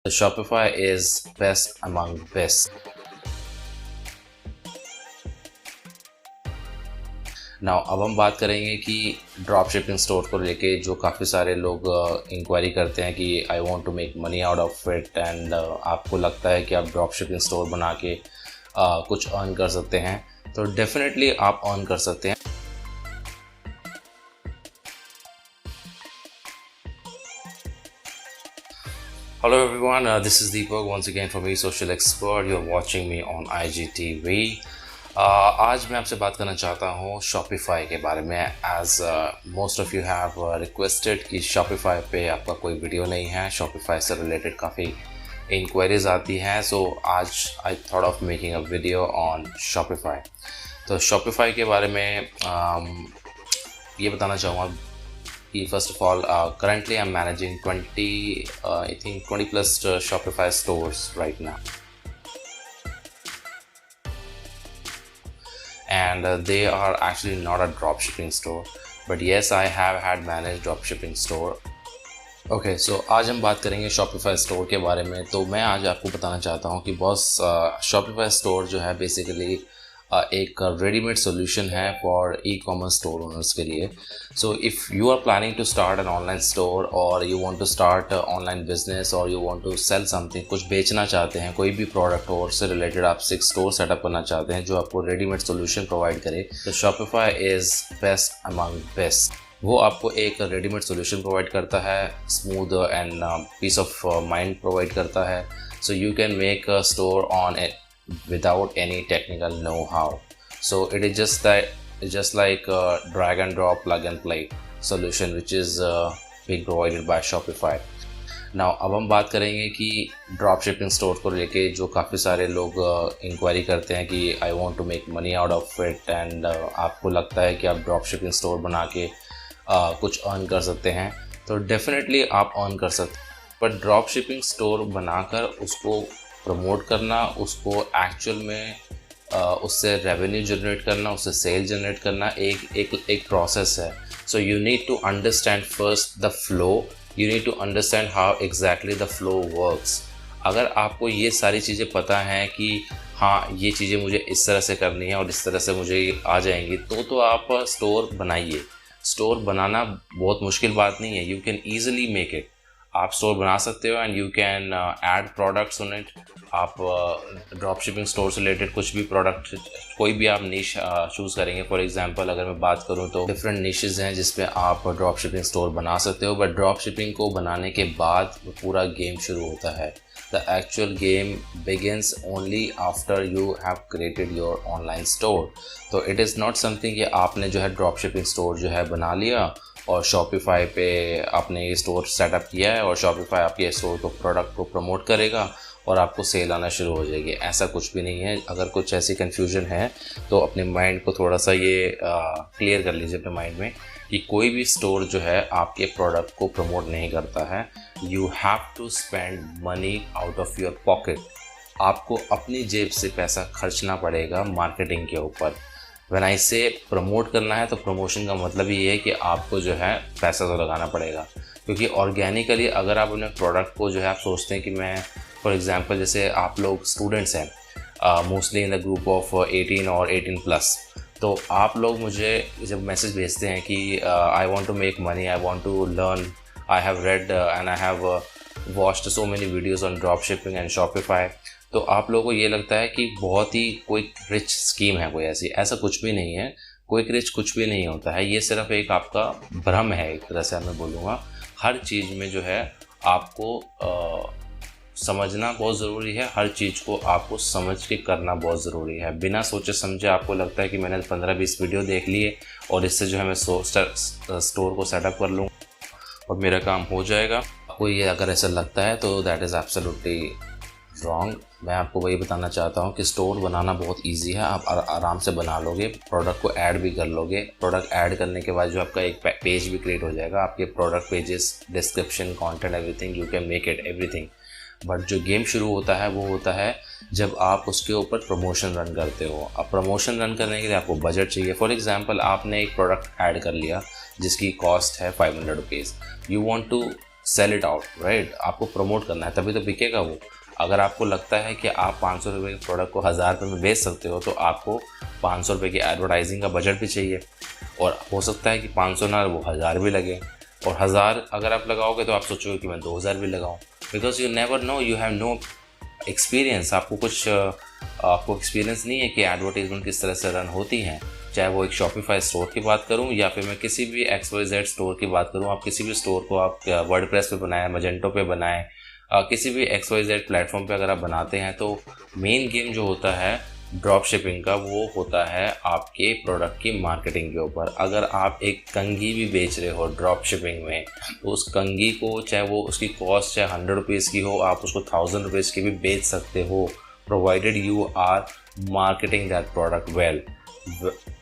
The Shopify is best among best. Now अब हम बात करेंगे कि ड्रॉप शिपिंग स्टोर को लेके जो काफ़ी सारे लोग इंक्वायरी करते हैं कि I want to make money out of it and आपको लगता है कि आप ड्रॉप शिपिंग स्टोर बना के कुछ अर्न कर सकते हैं, तो डेफिनेटली आप अर्न कर सकते हैं। Hello everyone, this is Deepak once again from eSocial Expert. You're watching me on IGTV. आज मैं आपसे बात करना चाहता हूँ Shopify के बारे में। As most of you have requested कि Shopify पे आपका कोई वीडियो नहीं है, Shopify से रिलेटेड काफ़ी इंक्वायरीज आती हैं, सो आज I thought of making a video on Shopify। तो Shopify के बारे में ये बताना चाहूँगा कि first of all, currently I'm managing 20 plus Shopify stores right now, and they are actually not a drop shipping store, but yes, I have had managed drop shipping store. Okay, so आज हम बात करेंगे Shopify store के बारे में। तो मैं आज आपको बताना चाहता हूँ कि बॉस Shopify स्टोर जो है बेसिकली एक रेडीमेड सोल्यूशन है for e commerce store owners के लिए। So if you are planning to start an online store और you want to start online business और you want to sell something, कुछ बेचना चाहते हैं, कोई भी प्रोडक्ट और से रिलेटेड आप स्टोर सेटअप करना चाहते हैं जो आपको रेडीमेड सोल्यूशन प्रोवाइड करे, तो Shopify is best among best. वो आपको एक रेडीमेड सोल्यूशन प्रोवाइड करता है, smooth and peace of mind provide करता है, so you can make a store on it without any technical know-how. So it is just like a drag and drop plug and play solution which is being provided by Shopify. Now अब हम बात करेंगे कि drop shipping store को लेके जो काफ़ी सारे लोग इंक्वायरी करते हैं कि I want to make money out of it and आपको लगता है कि आप ड्रॉप शिपिंग स्टोर बना के कुछ अर्न कर सकते हैं, तो डेफिनेटली आप अर्न कर सकते हैं। पर ड्रॉप शिपिंग स्टोर बनाकर उसको प्रमोट करना, उसको एक्चुअल में उससे रेवेन्यू जनरेट करना, उससे सेल जनरेट करना एक प्रोसेस है। So you need to understand first the flow, you need to understand how exactly the flow works. अगर आपको ये सारी चीज़ें पता हैं कि हाँ ये चीज़ें मुझे इस तरह से करनी है और इस तरह से मुझे आ जाएंगी, तो आप स्टोर बनाइए। स्टोर बनाना बहुत मुश्किल बात नहीं है, you can easily make it. आप स्टोर बना सकते हो and you can add products on it. आप ड्रॉप शिपिंग स्टोर से रिलेटेड कुछ भी प्रोडक्ट, कोई भी आप निश चूज़ करेंगे। फॉर एग्जांपल अगर मैं बात करूं तो डिफरेंट निशेस हैं जिस पे आप ड्रॉप शिपिंग स्टोर बना सकते हो, बट ड्रॉप शिपिंग को बनाने के बाद पूरा गेम शुरू होता है। The actual game begins only after you have created your online store. तो इट इज़ नॉट समथिंग कि आपने जो है ड्रॉप शिपिंग स्टोर जो है बना लिया और Shopify पे आपने ये स्टोर सेटअप किया है और Shopify आपके स्टोर को प्रोडक्ट को प्रमोट करेगा और आपको सेल आना शुरू हो जाएगी। ऐसा कुछ भी नहीं है। अगर कुछ ऐसी कन्फ्यूजन है तो अपने माइंड को थोड़ा सा ये क्लियर कर लीजिए अपने माइंड में कि कोई भी स्टोर जो है आपके प्रोडक्ट को प्रमोट नहीं करता है। You have to spend money out of your pocket. आपको अपनी जेब से पैसा खर्चना पड़ेगा मार्केटिंग के ऊपर। व्हेन आई से प्रमोट करना है तो प्रमोशन का मतलब ये है कि आपको जो है पैसा तो लगाना पड़ेगा, क्योंकि ऑर्गेनिकली अगर आप अपने प्रोडक्ट को जो है आप सोचते हैं कि मैं फॉर एग्जांपल जैसे आप लोग स्टूडेंट्स हैं mostly in the group of 18 और 18 प्लस, तो आप लोग मुझे जब मैसेज भेजते हैं कि I want to make money, I want to learn, I have read and I have watched so many videos on drop shipping and Shopify, तो आप लोगों को ये लगता है कि बहुत ही क्विक रिच स्कीम है कोई ऐसा कुछ भी नहीं है। क्विक रिच कुछ भी नहीं होता है, ये सिर्फ एक आपका भ्रम है, एक तरह से मैं बोलूँगा। हर चीज़ में जो है आपको समझना बहुत ज़रूरी है, हर चीज़ को आपको समझ के करना बहुत ज़रूरी है। बिना सोचे समझे आपको लगता है कि मैंने 15-20 वीडियो देख लिए और इससे जो है मैं स्टोर को सेटअप कर लूँ और मेरा काम हो जाएगा। आपको ये अगर ऐसा लगता है तो दैट इज़ एब्सोल्युटली रॉन्ग। मैं आपको वही बताना चाहता हूँ कि स्टोर बनाना बहुत इजी है। आप आराम से बना लोगे, प्रोडक्ट को ऐड भी कर लोगे। प्रोडक्ट ऐड करने के बाद जो आपका एक पेज भी क्रिएट हो जाएगा, आपके product pages, description, content, everything, you can make it everything. But जो गेम शुरू होता है वो होता है जब आप उसके ऊपर प्रमोशन रन करते हो। अब प्रमोशन रन करने के लिए आपको बजट चाहिए। फॉर एग्जांपल आपने एक प्रोडक्ट ऐड कर लिया जिसकी कॉस्ट है 500 rupees. You want to sell it out, right. आपको प्रमोट करना है, तभी तो बिकेगा वो। अगर आपको लगता है कि आप 500 रुपये के प्रोडक्ट को 1000 रुपये में बेच सकते हो, तो आपको 500 रुपये की एडवर्टाइजिंग का बजट भी चाहिए। और हो सकता है कि 500 ना, वो 1000 भी लगे। और 1000 अगर आप लगाओगे तो आप सोचोगे कि मैं 2000 भी लगाऊं, because you never know, you have no experience. आपको एक्सपीरियंस नहीं है कि एडवर्टीजमेंट किस तरह से रन होती हैं। चाहे वो एक शॉपिफाई स्टोर की बात करूं या फिर मैं किसी भी XYZ स्टोर की बात करूं, आप किसी भी स्टोर को आप वर्डप्रेस पे बनाएं, मजेंटो पे बनाएं, किसी भी XYZ प्लेटफॉर्म पे अगर आप बनाते हैं, तो मेन गेम जो होता है ड्रॉप शिपिंग का, वो होता है आपके प्रोडक्ट की मार्केटिंग के ऊपर। अगर आप एक कंघी भी बेच रहे हो ड्रॉप शिपिंग में, तो उस कंघी को चाहे वो उसकी कॉस्ट चाहे 100 रुपीज़ की हो, आप उसको 1000 रुपीज़ की भी बेच सकते हो, provided you are marketing that product well.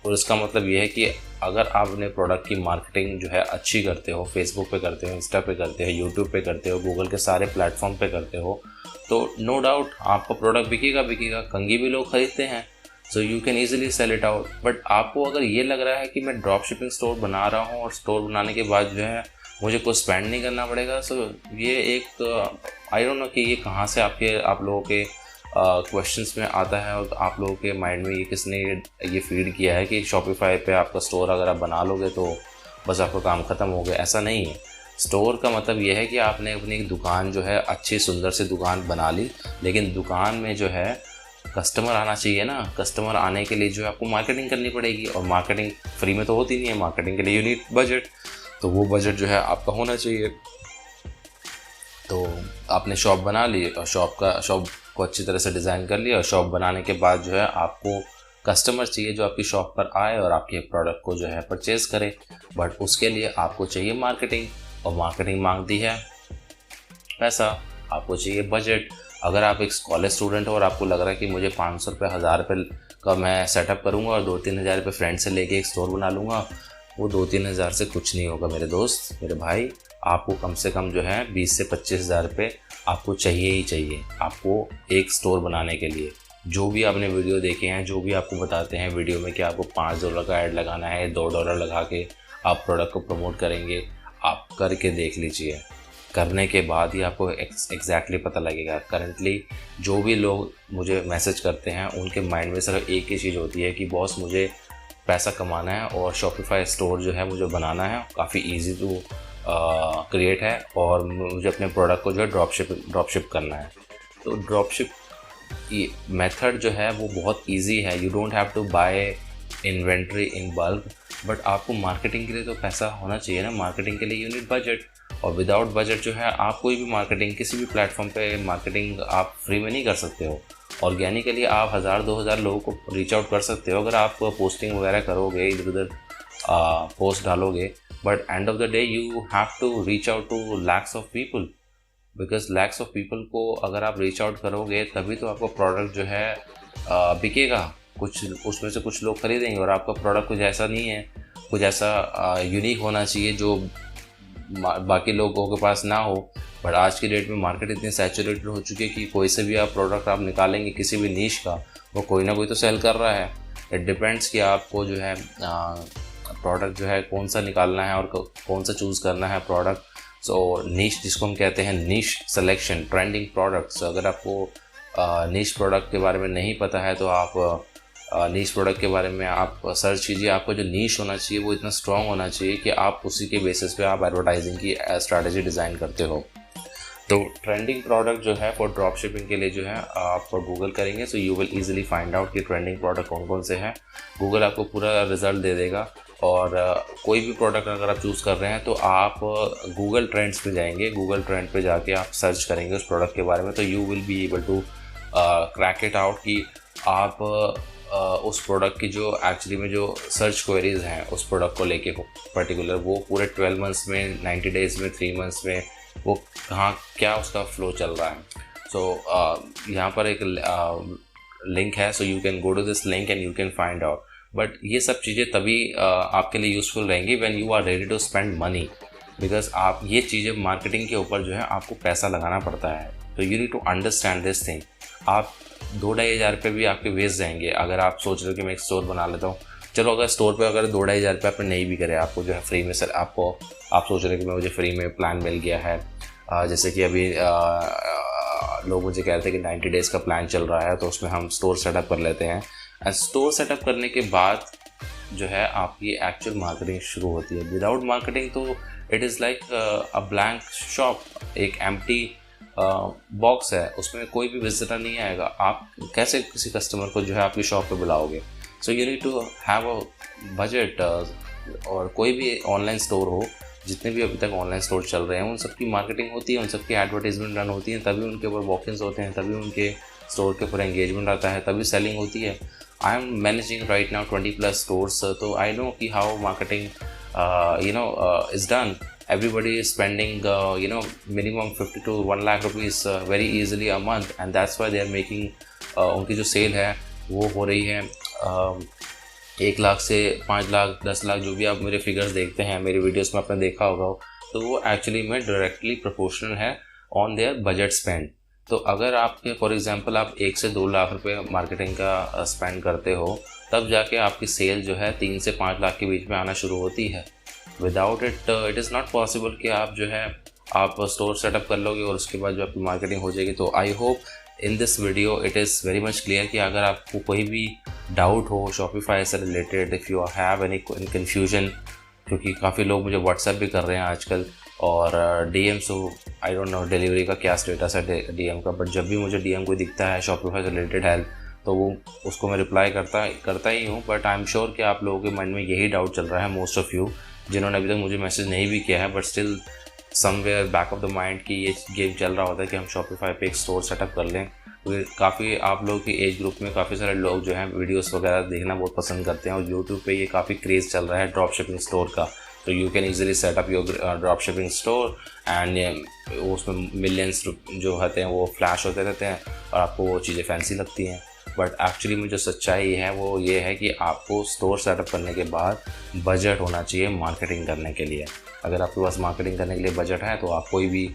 और इसका मतलब ये है कि अगर आप अपने प्रोडक्ट की मार्केटिंग जो है अच्छी करते हो, फेसबुक पे करते हो, इंस्टा पे करते हो, यूट्यूब पे करते हो, गूगल के सारे प्लेटफॉर्म पे करते हो, तो नो डाउट आपका प्रोडक्ट बिकेगा। कंघी भी लोग खरीदते हैं, so you can easily sell it out. But आपको अगर ये लग रहा है कि मैं ड्रॉप शिपिंग स्टोर बना रहा हूँ और स्टोर बनाने के बाद जो है मुझे कुछ स्पेंड नहीं करना पड़ेगा, सो ये एक आई डोंट नो कि ये कहाँ से आप लोगों के क्वेश्चंस में आता है और आप लोगों के माइंड में ये किसने ये फीड किया है कि शॉपिफाई पे आपका स्टोर अगर आप बना लोगे तो बस आपका काम ख़त्म हो गया। ऐसा नहीं है। स्टोर का मतलब ये है कि आपने अपनी एक दुकान जो है अच्छी सुंदर सी दुकान बना ली, लेकिन दुकान में जो है कस्टमर आना चाहिए ना। कस्टमर आने के लिए जो है आपको मार्केटिंग करनी पड़ेगी, और मार्केटिंग फ्री में तो होती नहीं है। मार्केटिंग के लिए यू नीड बजट, तो वो बजट जो है आपका होना चाहिए। तो आपने शॉप बना ली और शॉप को अच्छी तरह से डिज़ाइन कर लिया, और शॉप बनाने के बाद जो है आपको कस्टमर चाहिए जो आपकी शॉप पर आए और आपके प्रोडक्ट को जो है परचेज करे। बट उसके लिए आपको चाहिए मार्केटिंग, और मार्केटिंग मांगती है पैसा, आपको चाहिए बजट। अगर आप एक कॉलेज स्टूडेंट हो और आपको लग रहा है कि मुझे 500 रुपये 1000 रुपये का मैं सेटअप करूँगा और 2-3 हज़ार रुपये फ्रेंड से लेके एक स्टोर बना लूँगा, वो 2-3 हज़ार से कुछ नहीं होगा मेरे दोस्त, मेरे भाई। आपको कम से कम जो है 20 से 25 हज़ार रुपये आपको चाहिए ही चाहिए, आपको एक स्टोर बनाने के लिए। जो भी आपने वीडियो देखे हैं, जो भी आपको बताते हैं वीडियो में कि आपको $5 का ऐड लगाना है, $2 लगा के आप प्रोडक्ट को प्रमोट करेंगे, आप करके देख लीजिए। करने के बाद ही आपको एग्जैक्टली पता लगेगा। करंटली जो भी लोग मुझे मैसेज करते हैं, उनके माइंड में सिर्फ एक ही चीज़ होती है कि बॉस मुझे पैसा कमाना है और शॉपिफाई स्टोर जो है मुझे बनाना है, काफ़ी ईजी टू क्रिएट है, और मुझे अपने प्रोडक्ट को जो है ड्रॉप शिप करना है। तो ड्रॉप शिप की मेथड जो है वो बहुत ईजी है। You don't have to buy inventory in bulk, but आपको मार्केटिंग के लिए तो पैसा होना चाहिए ना। मार्केटिंग के लिए यू नीड बजट, और विदाउट बजट जो है आप कोई भी मार्केटिंग किसी भी प्लेटफॉर्म पे मार्केटिंग आप फ्री में नहीं कर सकते हो। ऑर्गेनिकली आप 1000-2000 लोगों को रीच आउट कर सकते हो अगर आप पोस्टिंग वगैरह करोगे, इधर उधर पोस्ट डालोगे, but end of the day you have to reach out to lakhs of people, because lakhs of people को अगर आप रीच आउट करोगे तभी तो आपका प्रोडक्ट जो है बिकेगा। कुछ उसमें से कुछ लोग खरीदेंगे, और आपका प्रोडक्ट कुछ ऐसा नहीं है, कुछ ऐसा यूनिक होना चाहिए जो बाकी लोगों के पास ना हो। बट आज की डेट में मार्केट इतनी सैचुरेटेड हो चुकी है कि कोई से भी आप प्रोडक्ट आप निकालेंगे किसी भी नीश का, वो कोई ना कोई तो सेल कर रहा है। इट डिपेंड्स कि आपको जो है प्रोडक्ट जो है कौन सा निकालना है और कौन सा चूज़ करना है प्रोडक्ट। सो नीश जिसको हम कहते हैं नीश सिलेक्शन, ट्रेंडिंग प्रोडक्ट्स। अगर आपको नीश प्रोडक्ट के बारे में नहीं पता है तो आप नीश प्रोडक्ट के बारे में आप सर्च कीजिए। आपका जो नीश होना चाहिए वो इतना स्ट्रॉन्ग होना चाहिए कि आप उसी के बेसिस पे आप एडवर्टाइजिंग की स्ट्रैटेजी डिज़ाइन करते हो। तो ट्रेंडिंग प्रोडक्ट जो है फॉर ड्रॉप शिपिंग के लिए जो है आप गूगल करेंगे, so you will easily find out कि ट्रेंडिंग प्रोडक्ट कौन कौन से हैं। गूगल आपको पूरा रिजल्ट दे देगा, और कोई भी प्रोडक्ट अगर आप चूज़ कर रहे हैं तो आप गूगल ट्रेंड्स पे जाएंगे। गूगल ट्रेंड पे जाके आप सर्च करेंगे उस प्रोडक्ट के बारे में, तो you will be able to crack it out कि आप उस प्रोडक्ट की जो एक्चुअली में जो सर्च क्वेरीज हैं उस प्रोडक्ट को लेके पर्टिकुलर, वो पूरे 12 मंथ्स में, 90 डेज़ में, 3 मंथ्स में वो कहाँ क्या उसका फ्लो चल रहा है। सो यहाँ पर एक लिंक है, so you can go to this link and you can find out. But ये सब चीज़ें तभी आपके लिए यूज़फुल रहेंगी when you are ready to spend money, because आप ये चीज़ें मार्केटिंग के ऊपर जो है आपको पैसा लगाना पड़ता है। तो you need to understand this thing. आप 2-2.5 हज़ार रुपये भी आपके वेस्ट जाएंगे अगर आप सोच रहे हो कि मैं एक स्टोर बना लेता हूँ, चलो अगर स्टोर पे अगर 2-2.5 हज़ार रुपये आपने नहीं भी करे, आपको जो है फ्री में सर आपको आप सोच रहे हैं कि मैं मुझे फ्री में प्लान मिल गया है, जैसे कि अभी लोग मुझे कह रहे थे कि 90 डेज़ का प्लान चल रहा है, तो उसमें हम स्टोर सेटअप कर लेते हैं। एंड स्टोर सेटअप करने के बाद जो है आपकी एक्चुअल मार्केटिंग शुरू होती है। विदाउट मार्केटिंग तो it is like a blank shop, एक एम्प्टी बॉक्स है, उसमें कोई भी विजिटर नहीं आएगा। आप कैसे किसी कस्टमर को जो है आपकी शॉप पे बुलाओगे? So you need to have a budget. और कोई भी ऑनलाइन स्टोर हो, जितने भी अभी तक ऑनलाइन स्टोर चल रहे हैं, उन सबकी मार्केटिंग होती है, उन सबकी एडवर्टीजमेंट रन होती है, तभी उनके ऊपर वॉक-इन्स होते हैं, तभी उनके स्टोर के ऊपर एंगेजमेंट आता है, तभी सेलिंग होती है। I am managing right now 20+ stores, तो आई नो कि how marketing is done. Everybody is spending minimum 50 to 1 lakh rupees very easily a month, and that's why they are making उनकी जो cell है वो हो रही है 1 लाख से 5 लाख 10 लाख, जो भी आप मेरे फिगर्स देखते हैं मेरी वीडियोस में आपने देखा होगा, तो वो एक्चुअली में डायरेक्टली प्रोपोर्शनल है ऑन देयर बजट स्पेंड। तो अगर आपके फॉर एग्जांपल आप 1 से 2 लाख रुपए मार्केटिंग का स्पेंड करते हो, तब जाके आपकी सेल जो है 3 से 5 लाख के बीच में आना शुरू होती है। Without it is not possible कि आप जो है आप स्टोर सेटअप कर लोगे और उसके बाद जो आपकी मार्केटिंग हो जाएगी। तो I hope in this video it is very much clear कि अगर आपको कोई भी डाउट हो शॉपिफाई से related, if you have any confusion, क्योंकि काफ़ी लोग मुझे व्हाट्सएप भी कर रहे हैं आजकल और DM, so I don't know delivery का क्या स्टेटस है डीएम का, बट जब भी मुझे डीएम कोई दिखता है शॉपिफाई से रिलेटेड हेल्प, तो वो उसको मैं रिप्लाई करता ही हूँ। बट आई एम श्योर कि आप लोगों के मन में यही डाउट चल रहा है, मोस्ट ऑफ़ यू जिन्होंने अभी तक मुझे मैसेज नहीं भी किया है, but still somewhere back of the mind कि ये गेम चल रहा होता है कि हम शॉपिफाई पे एक स्टोर सेटअप कर लें। तो काफ़ी आप लोग की एज ग्रुप में काफ़ी सारे लोग जो हैं वीडियोस वगैरह देखना बहुत पसंद करते हैं, और यूट्यूब पे ये काफ़ी क्रेज़ चल रहा है ड्रॉप शिपिंग स्टोर का। तो you can easily setup your drop shipping store and उसमें मिलियंस जो होते हैं वो फ्लैश होते रहते हैं और आपको वो चीज़ें फैंसी लगती हैं। बट एक्चुअली में जो सच्चाई है वो ये है कि आपको स्टोर सेटअप करने के बाद बजट होना चाहिए मार्केटिंग करने के लिए। अगर आपके पास मार्केटिंग करने के लिए बजट है तो आप कोई भी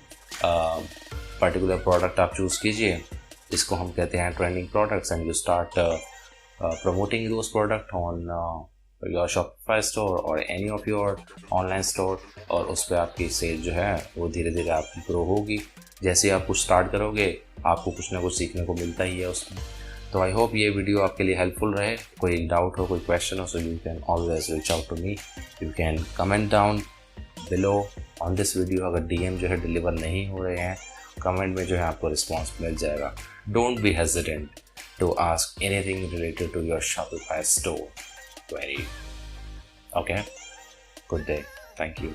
पर्टिकुलर प्रोडक्ट आप चूज़ कीजिए, इसको हम कहते हैं trending products, and you start promoting those product on your Shopify store और any of your online store, और उस पर आपकी सेल जो है वो धीरे धीरे आपकी ग्रो होगी। जैसे आप कुछ स्टार्ट करोगे आपको कुछ ना कुछ सीखने को मिलता ही है उसमें। तो आई होप ये वीडियो आपके लिए हेल्पफुल रहे। कोई डाउट हो, कोई क्वेश्चन हो, so you can always reach out to me. You can comment down below on this video. अगर डीएम जो है डिलीवर नहीं हो रहे हैं, कमेंट में जो है आपको रिस्पॉन्स मिल जाएगा। Don't be hesitant to ask anything related to your Shopify store query. Okay, good day, thank you.